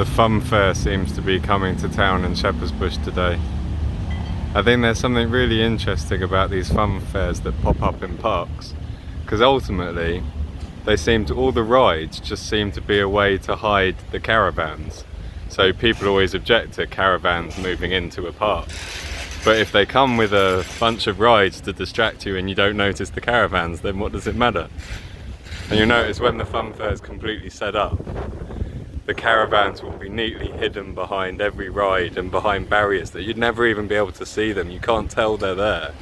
The fun fair seems to be coming to town in Shepherd's Bush today. I think there's something really interesting about these fun fairs that pop up in parks, because ultimately all the rides just seem to be a way to hide the caravans. So people always object to caravans moving into a park, but if they come with a bunch of rides to distract you and you don't notice the caravans, then what does it matter? And you'll notice when the fun fair is completely set up, the caravans will be neatly hidden behind every ride and behind barriers that you'd never even be able to see them. You can't tell they're there.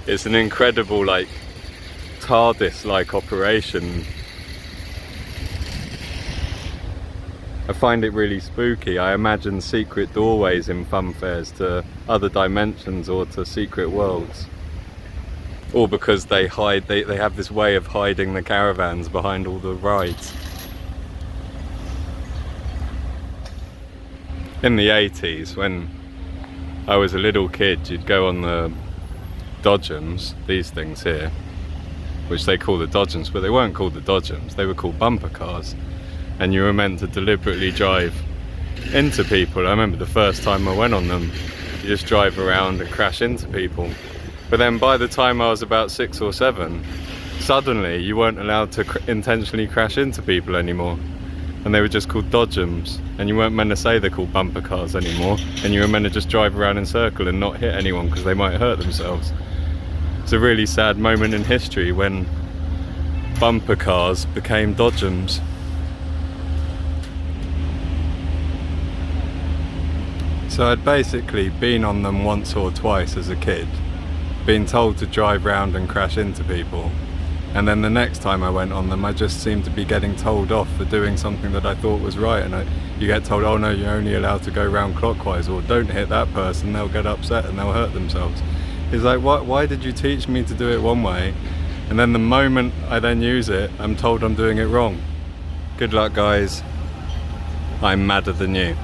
It's an incredible, like, TARDIS-like operation. I find it really spooky. I imagine secret doorways in fun fairs to other dimensions or to secret worlds. All because they have this way of hiding the caravans behind all the rides. In the 80s, when I was a little kid, you'd go on the Dodgems, these things here, which they call the Dodgems, but they weren't called the Dodgems, they were called bumper cars. And you were meant to deliberately drive into people. I remember the first time I went on them, you just drive around and crash into people. But then by the time I was about 6 or 7, suddenly you weren't allowed to intentionally crash into people anymore. And they were just called Dodgems, and you weren't meant to say they're called bumper cars anymore, and you were meant to just drive around in a circle and not hit anyone because they might hurt themselves. It's a really sad moment in history when bumper cars became Dodgems. So I'd basically been on them once or twice as a kid, been told to drive round and crash into people, and then the next time I went on them I just seemed to be getting told off for doing something that I thought was right, and you get told, oh no, you're only allowed to go round clockwise, or don't hit that person, they'll get upset and they'll hurt themselves. It's like, why did you teach me to do it one way, and then the moment I then use it, I'm told I'm doing it wrong? Good luck guys, I'm madder than you.